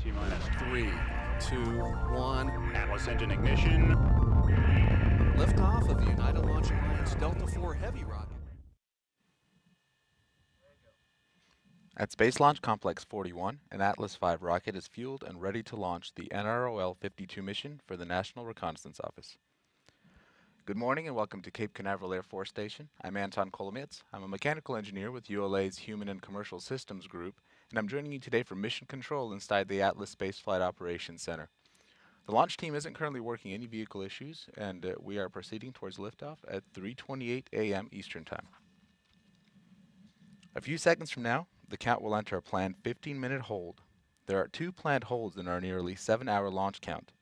T-minus 3, 2, 1. Atlas engine ignition. Liftoff of the United Launch Alliance Delta IV Heavy rocket. At Space Launch Complex 41, an Atlas V rocket is fueled and ready to launch the NROL-52 mission for the National Reconnaissance Office. Good morning and welcome to Cape Canaveral Air Force Station. I'm Anton Kolomitz. I'm a mechanical engineer with ULA's Human and Commercial Systems Group, and I'm joining you today from mission control inside the Atlas Spaceflight Operations Center. The launch team isn't currently working any vehicle issues, and we are proceeding towards liftoff at 3:28 a.m. Eastern Time. A few seconds from now, the count will enter a planned 15-minute hold. There are 2 planned holds in our nearly 7-hour launch count.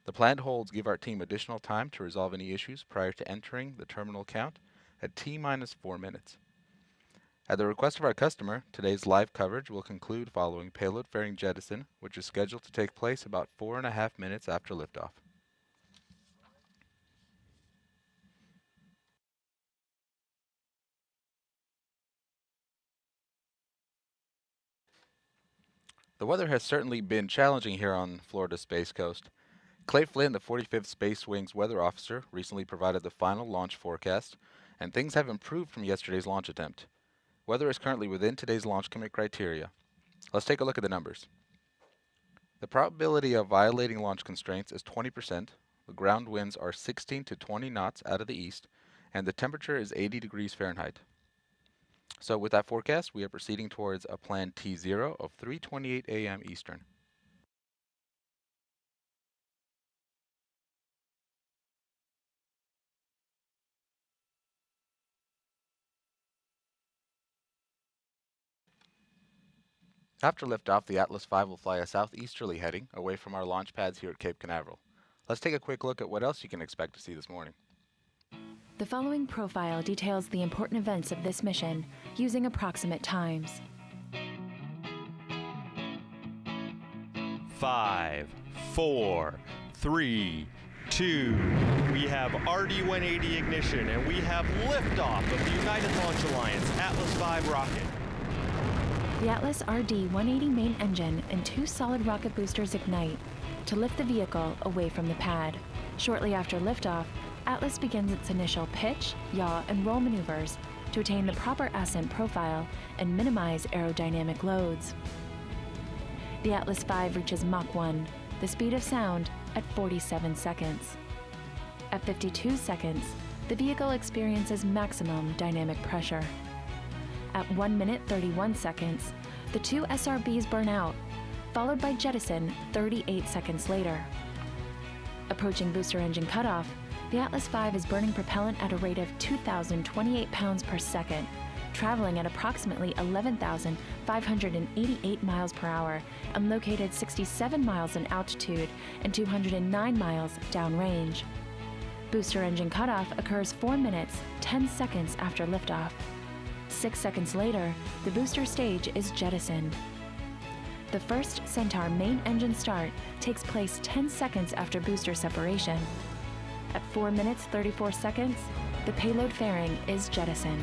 The planned holds give our team additional time to resolve any issues prior to entering the terminal count at T-minus 4 minutes. At the request of our customer, today's live coverage will conclude following payload fairing jettison, which is scheduled to take place about 4.5 minutes after liftoff. The weather has certainly been challenging here on Florida's Space Coast. Clay Flynn, the 45th Space Wing's weather officer, recently provided the final launch forecast, and things have improved from yesterday's launch attempt. Weather is currently within today's launch commit criteria. Let's take a look at the numbers. The probability of violating launch constraints is 20%, the ground winds are 16 to 20 knots out of the east, and the temperature is 80 degrees Fahrenheit. So with that forecast, we are proceeding towards a planned T0 of 3:28 a.m. Eastern. After liftoff, the Atlas V will fly a southeasterly heading away from our launch pads here at Cape Canaveral. Let's take a quick look at what else you can expect to see this morning. The following profile details the important events of this mission using approximate times. 5, 4, 3, 2. We have RD-180 ignition and we have liftoff of the United Launch Alliance Atlas V rocket. The Atlas RD-180 main engine and 2 solid rocket boosters ignite to lift the vehicle away from the pad. Shortly after liftoff, Atlas begins its initial pitch, yaw, and roll maneuvers to attain the proper ascent profile and minimize aerodynamic loads. The Atlas V reaches Mach 1, the speed of sound, at 47 seconds. At 52 seconds, the vehicle experiences maximum dynamic pressure. At 1 minute 31 seconds, the 2 SRBs burn out, followed by jettison 38 seconds later. Approaching booster engine cutoff, the Atlas V is burning propellant at a rate of 2,028 pounds per second, traveling at approximately 11,588 miles per hour and located 67 miles in altitude and 209 miles downrange. Booster engine cutoff occurs 4 minutes, 10 seconds after liftoff. 6 seconds later, the booster stage is jettisoned. The first Centaur main engine start takes place 10 seconds after booster separation. At 4 minutes 34 seconds, the payload fairing is jettisoned.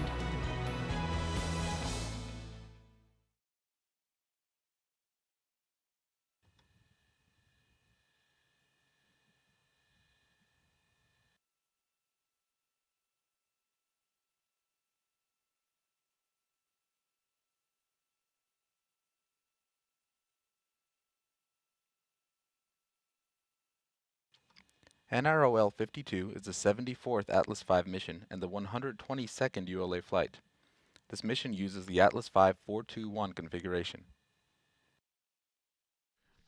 NROL-52 is the 74th Atlas V mission and the 122nd ULA flight. This mission uses the Atlas V 421 configuration.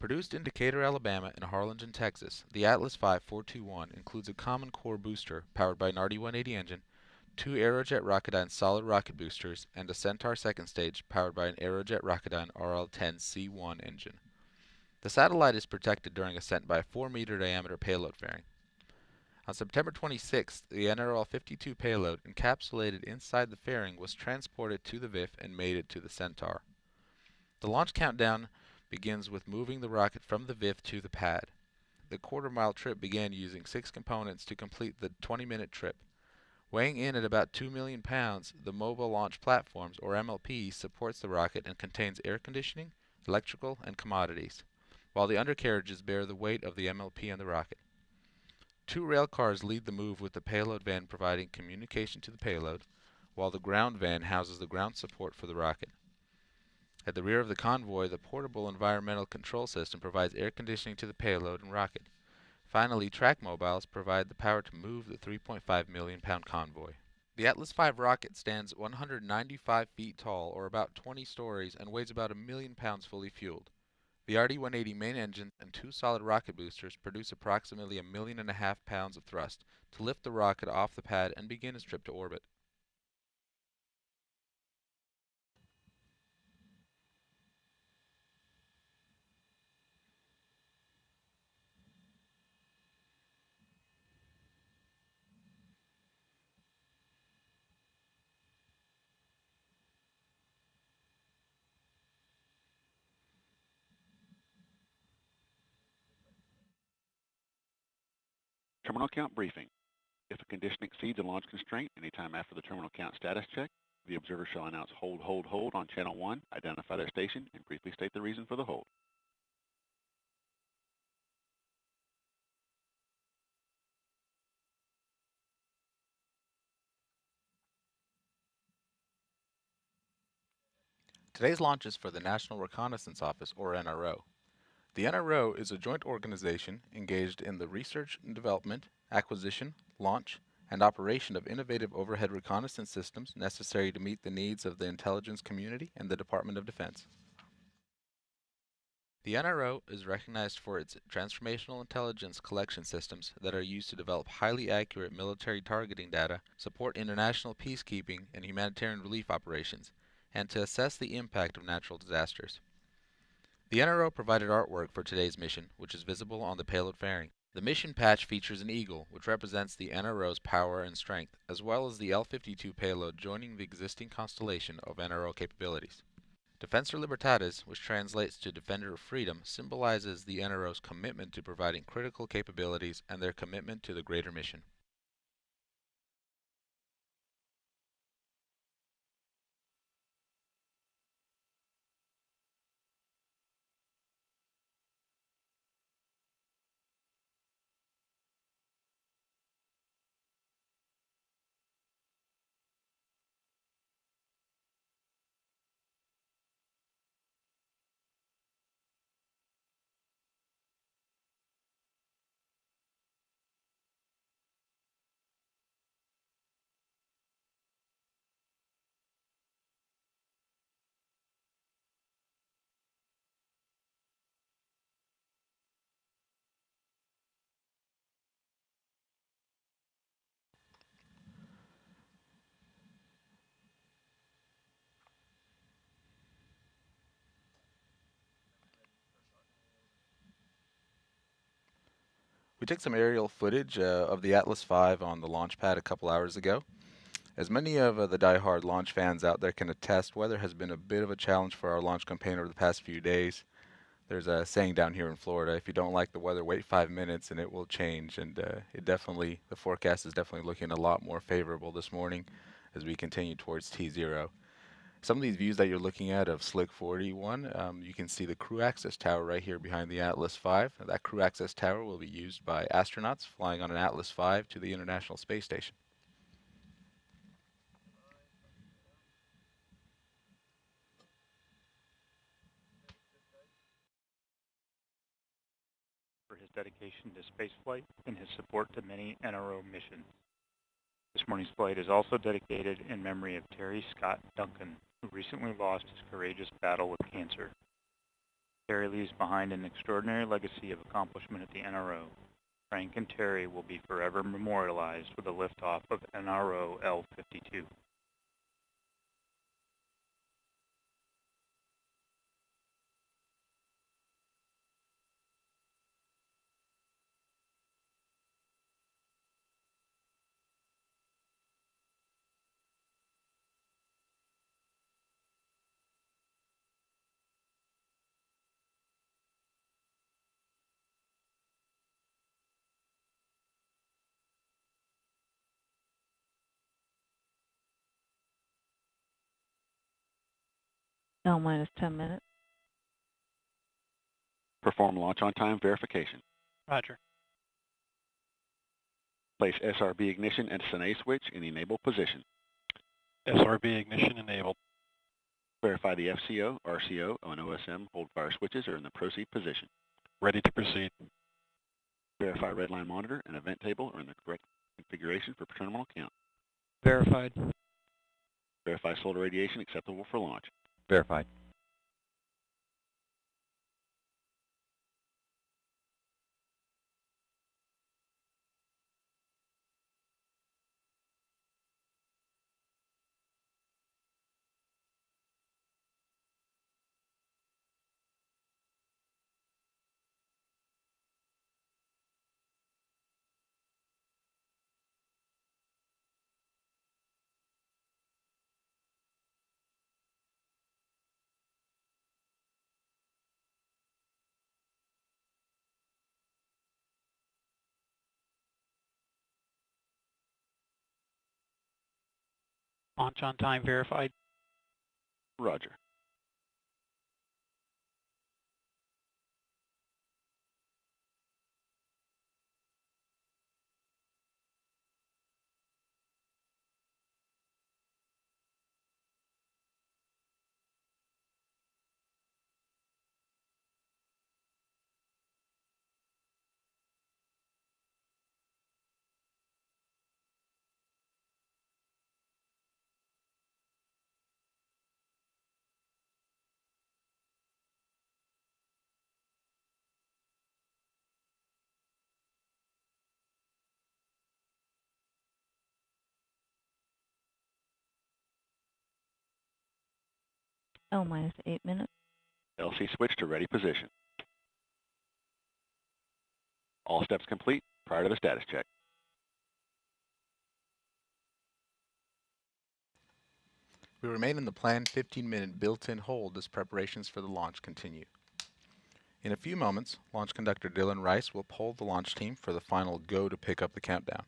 Produced in Decatur, Alabama and Harlingen, Texas, the Atlas V 421 includes a common core booster powered by an RD-180 engine, 2 Aerojet Rocketdyne solid rocket boosters, and a Centaur second stage powered by an Aerojet Rocketdyne RL-10C1 engine. The satellite is protected during ascent by a 4-meter diameter payload fairing. On September 26th, the NROL-52 payload encapsulated inside the fairing was transported to the VIF and mated to the Centaur. The launch countdown begins with moving the rocket from the VIF to the pad. The quarter-mile trip began using 6 components to complete the 20-minute trip. Weighing in at about 2 million pounds, the Mobile Launch Platforms, or MLP, supports the rocket and contains air conditioning, electrical, and commodities. while the undercarriages bear the weight of the MLP and the rocket. 2 rail cars lead the move with the payload van providing communication to the payload, while the ground van houses the ground support for the rocket. At the rear of the convoy, the portable environmental control system provides air conditioning to the payload and rocket. Finally, track mobiles provide the power to move the 3.5 million pound convoy. The Atlas V rocket stands 195 feet tall, or about 20 stories, and weighs about 1,000,000 pounds fully fueled. The RD-180 main engine and 2 solid rocket boosters produce approximately 1.5 million pounds of thrust to lift the rocket off the pad and begin its trip to orbit. Terminal count briefing. If a condition exceeds a launch constraint anytime after the terminal count status check, the observer shall announce hold, hold, hold on channel 1, identify their station, and briefly state the reason for the hold. Today's launch is for the National Reconnaissance Office, or NRO. The NRO is a joint organization engaged in the research and development, acquisition, launch, and operation of innovative overhead reconnaissance systems necessary to meet the needs of the intelligence community and the Department of Defense. The NRO is recognized for its transformational intelligence collection systems that are used to develop highly accurate military targeting data, support international peacekeeping and humanitarian relief operations, and to assess the impact of natural disasters. The NRO provided artwork for today's mission, which is visible on the payload fairing. The mission patch features an eagle, which represents the NRO's power and strength, as well as the L-52 payload joining the existing constellation of NRO capabilities. Defensor Libertatis, which translates to Defender of Freedom, symbolizes the NRO's commitment to providing critical capabilities and their commitment to the greater mission. We took some aerial footage of the Atlas V on the launch pad a couple hours ago. As many of the die-hard launch fans out there can attest, weather has been a bit of a challenge for our launch campaign over the past few days. There's a saying down here in Florida, if you don't like the weather, wait 5 minutes and it will change. And the forecast is definitely looking a lot more favorable this morning as we continue towards T0. Some of these views that you're looking at of Slick 41, you can see the crew access tower right here behind the Atlas V. That crew access tower will be used by astronauts flying on an Atlas V to the International Space Station. For his dedication to spaceflight and his support to many NRO missions. This morning's flight is also dedicated in memory of Terry Scott Duncan, who recently lost his courageous battle with cancer. Terry leaves behind an extraordinary legacy of accomplishment at the NRO. Frank and Terry will be forever memorialized with the liftoff of NROL-52. L minus 10 minutes. Perform launch on time verification. Roger. Place SRB ignition and SNA switch in the enable position. SRB ignition enabled. Verify the FCO, RCO, and OSM hold fire switches are in the proceed position. Ready to proceed. Verify redline monitor and event table are in the correct configuration for terminal count. Verified. Verify solar radiation acceptable for launch. Verified. Launch on time verified. Roger. L minus 8 minutes. LC switch to ready position. All steps complete prior to the status check. We remain in the planned 15-minute built-in hold as preparations for the launch continue. In a few moments, Launch Conductor Dylan Rice will poll the launch team for the final go to pick up the countdown.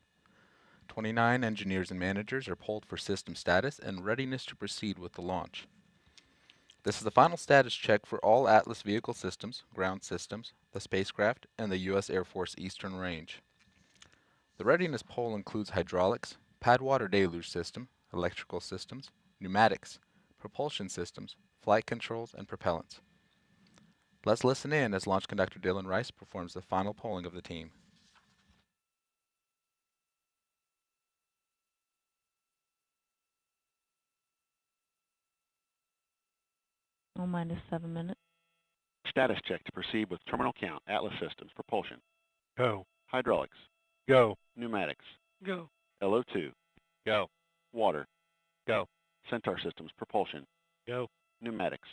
29 engineers and managers are polled for system status and readiness to proceed with the launch. This is the final status check for all Atlas vehicle systems, ground systems, the spacecraft, and the U.S. Air Force Eastern Range. The readiness poll includes hydraulics, pad water deluge system, electrical systems, pneumatics, propulsion systems, flight controls, and propellants. Let's listen in as Launch Conductor Dylan Rice performs the final polling of the team. L minus 7 minutes. Status check to proceed with terminal count, Atlas systems, propulsion. Go. Hydraulics. Go. Pneumatics. Go. LO2. Go. Water. Go. Centaur systems, propulsion. Go. Pneumatics.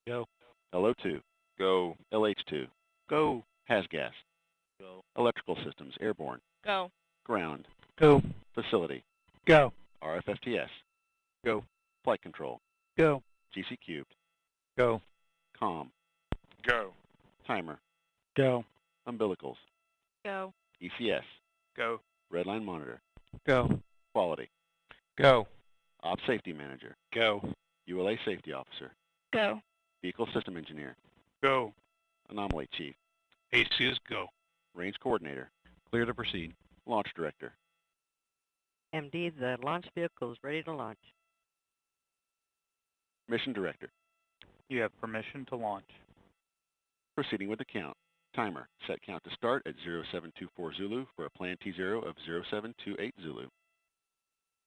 Go. LO2. Go. LH2. Go. HASGAS. Go. Electrical systems, airborne. Go. Ground. Go. Facility. Go. RFFTS. Go. Flight control. Go. GC cubed. Go. COM. Go. Timer. Go. Umbilicals. Go. ECS. Go. Redline monitor. Go. Quality. Go. Op safety manager. Go. ULA safety officer. Go. Vehicle system engineer. Go. Anomaly chief. ACS go. Range coordinator. Clear to proceed. Launch director. MD, the launch vehicle is ready to launch. Mission director. You have permission to launch. Proceeding with the count. Timer. Set count to start at 0724 Zulu for a planned T0 of 0728 Zulu.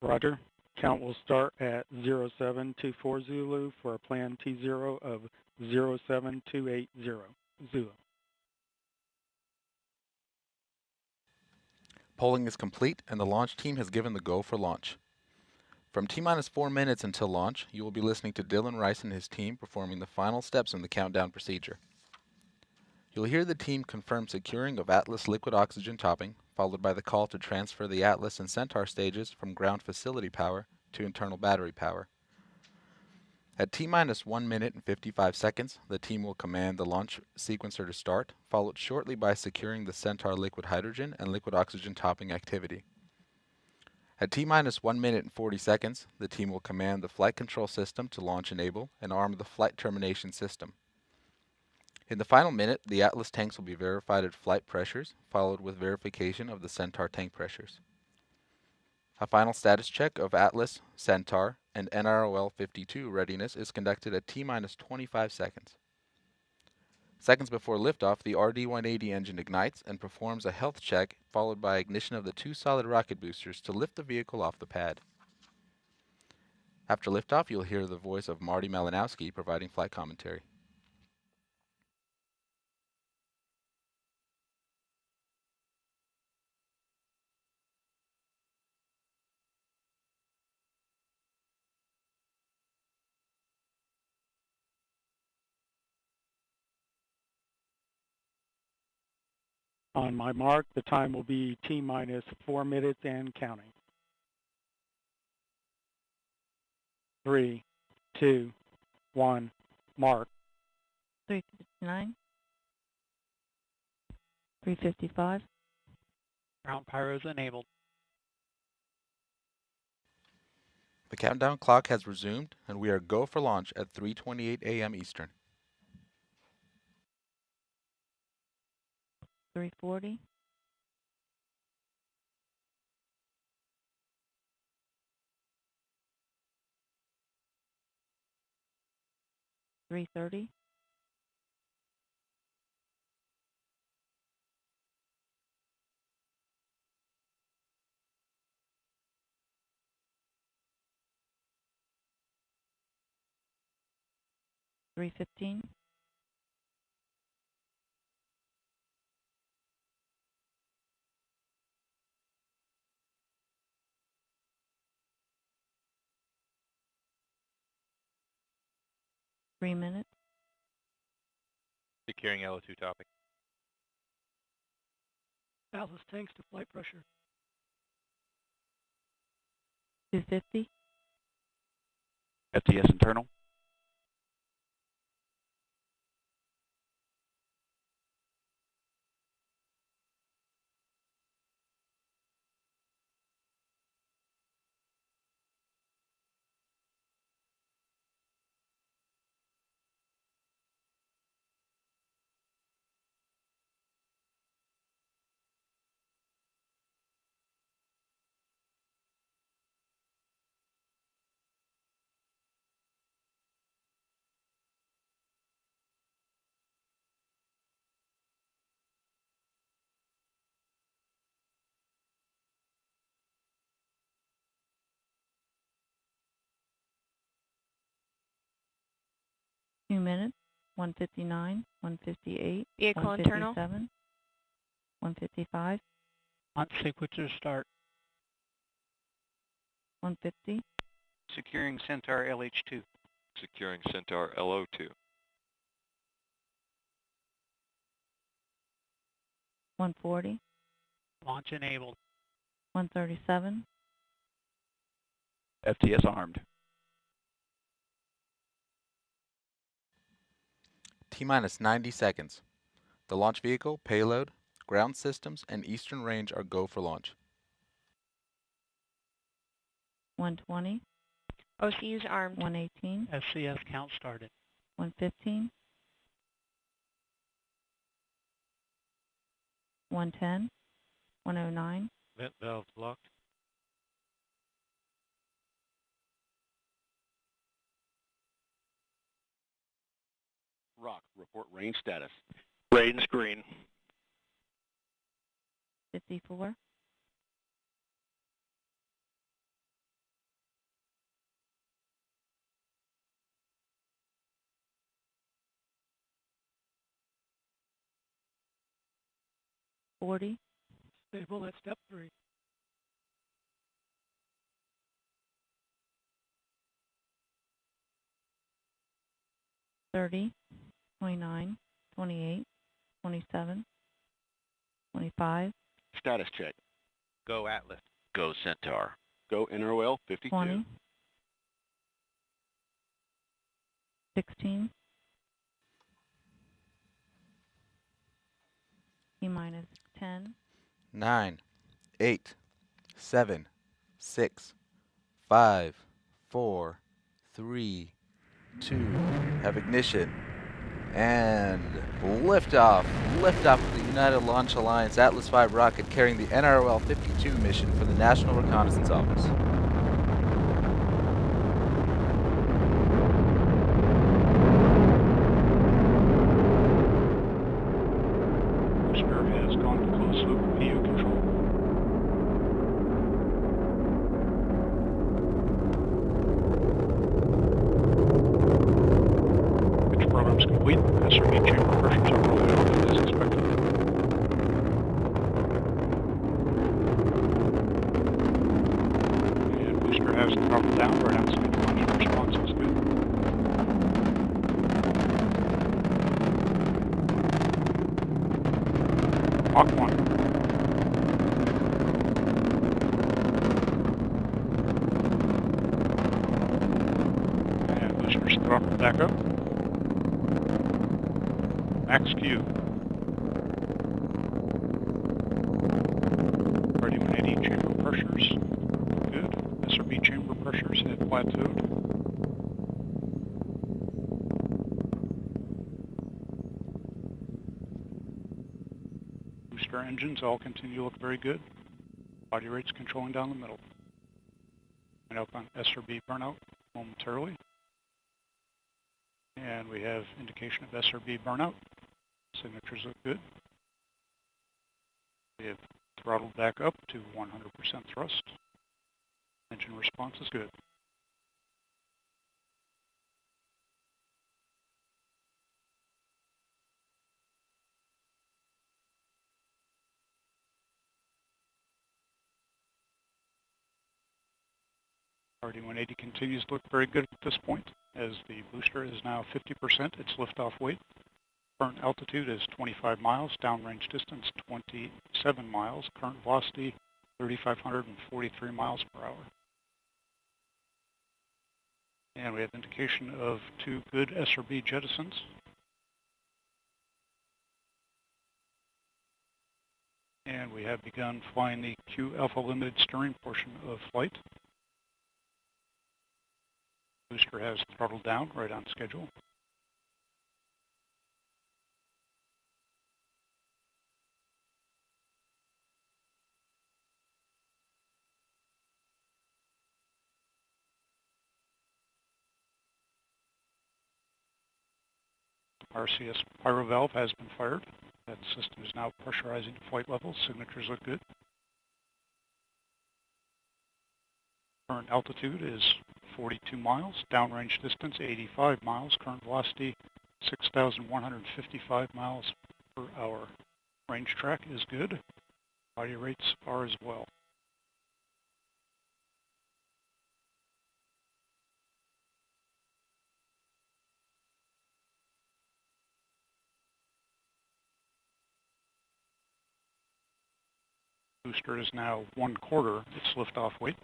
Roger. Count will start at 0724 Zulu for a planned T0 of 07280 Zulu. Polling is complete and the launch team has given the go for launch. From T-minus 4 minutes until launch, you will be listening to Dylan Rice and his team performing the final steps in the countdown procedure. You'll hear the team confirm securing of Atlas liquid oxygen topping, followed by the call to transfer the Atlas and Centaur stages from ground facility power to internal battery power. At T-minus 1 minute and 55 seconds, the team will command the launch sequencer to start, followed shortly by securing the Centaur liquid hydrogen and liquid oxygen topping activity. At T-minus 1 minute and 40 seconds, the team will command the flight control system to launch enable and arm the flight termination system. In the final minute, the Atlas tanks will be verified at flight pressures, followed with verification of the Centaur tank pressures. A final status check of Atlas, Centaur, and NROL-52 readiness is conducted at T-minus 25 seconds. Seconds before liftoff, the RD-180 engine ignites and performs a health check, followed by ignition of the two solid rocket boosters to lift the vehicle off the pad. After liftoff, you'll hear the voice of Marty Malinowski providing flight commentary. On my mark, the time will be T-minus 4 minutes and counting. 3, 2, 1, mark. 359. 355. Ground pyros enabled. The countdown clock has resumed, and we are go for launch at 3:28 a.m. Eastern. 340. 330. 315. 3 minutes. Securing LO2 topic. Atlas tanks to flight pressure. 250. FTS internal. Two minutes. 159. 158. Vehicle internal. 157. 155. Launch sequencer start. 150. Securing Centaur LH2. Securing Centaur LO2. 140. Launch enabled. 137. FTS armed. T-minus 90 seconds. The launch vehicle, payload, ground systems, and eastern range are go for launch. 120. OCU's armed. 118. SCS count started. 115. 110. 109. Vent valves locked. Rock, report range status. Range green. 54. 40. Stable at step 3. 30. 29. 28. 27. 25. Status check. Go Atlas. Go Centaur. Go NROL-52. 20. 16. T-minus 10. 9, 8, 7, 6, 5, 4, 3, 2, have ignition. And liftoff. Liftoff of the United Launch Alliance Atlas V rocket carrying the NROL-52 mission for the National Reconnaissance Office. Booster has gone to closed loop PU control. Pitch program's complete. SRB chamber pressures are rolling out as expected. And booster has throttled down right outside the launch. Response is good. Mach 1. And boosters throttled back up. Max Q. Ready 180 chamber pressures. Good. SRB chamber pressures have plateaued. Booster engines all continue to look very good. Body rates controlling down the middle. And up on SRB burnout momentarily. And we have indication of SRB burnout. Signatures look good. We have throttled back up to 100% thrust. Engine response is good. RD-180 continues to look very good at this point, as the booster is now 50% its liftoff weight. Current altitude is 25 miles, downrange distance 27 miles, current velocity 3,543 miles per hour. And we have indication of 2 good SRB jettisons. And we have begun flying the Q alpha limited steering portion of flight. Booster has throttled down right on schedule. RCS pyro valve has been fired. That system is now pressurizing to flight levels. Signatures look good. Current altitude is 42 miles. Downrange distance 85 miles. Current velocity 6,155 miles per hour. Range track is good. Body rates are as well. Booster is now 1/4 its liftoff weight.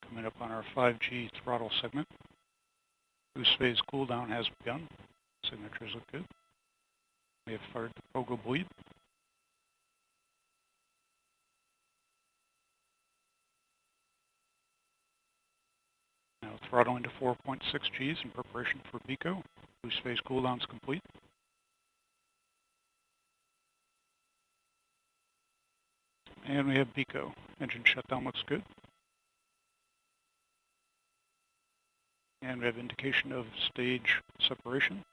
Coming up on our 5G throttle segment. Boost phase cooldown has begun. Signatures look good. We have fired the pogo bleed. Now throttling to 4.6 Gs in preparation for BECO. Boost phase cooldown is complete. And we have BECO. Engine shutdown looks good. And we have indication of stage separation.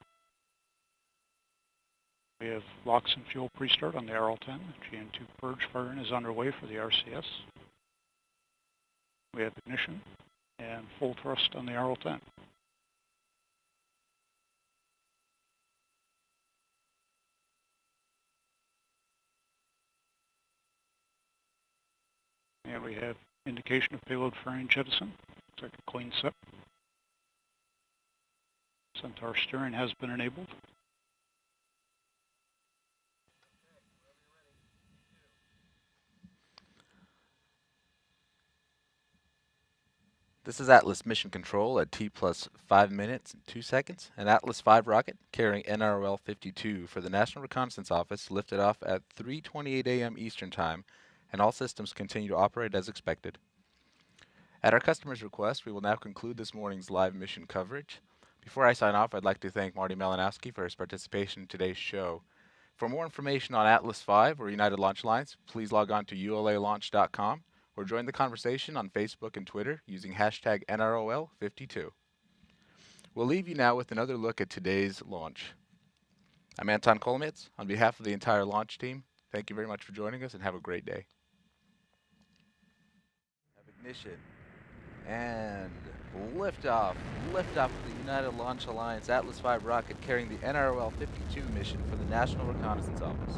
We have LOX and fuel pre-start on the RL-10. GN2 purge firing is underway for the RCS. We have ignition and full thrust on the RL-10. And we have indication of payload fairing jettison. Looks like a clean set. Centaur steering has been enabled. This is Atlas Mission Control at T plus 5 minutes and 2 seconds. An Atlas V rocket carrying NROL-52 for the National Reconnaissance Office lifted off at 3:28 a.m. Eastern Time, and all systems continue to operate as expected. At our customer's request, we will now conclude this morning's live mission coverage. Before I sign off, I'd like to thank Marty Malinowski for his participation in today's show. For more information on Atlas V or United Launch Alliance, please log on to ulalaunch.com or join the conversation on Facebook and Twitter using hashtag NROL-52. We'll leave you now with another look at today's launch. I'm Anton Kolomitz. On behalf of the entire launch team, thank you very much for joining us and have a great day. Ignition and liftoff. Liftoff of the United Launch Alliance Atlas V rocket carrying the NROL-52 mission for the National Reconnaissance Office.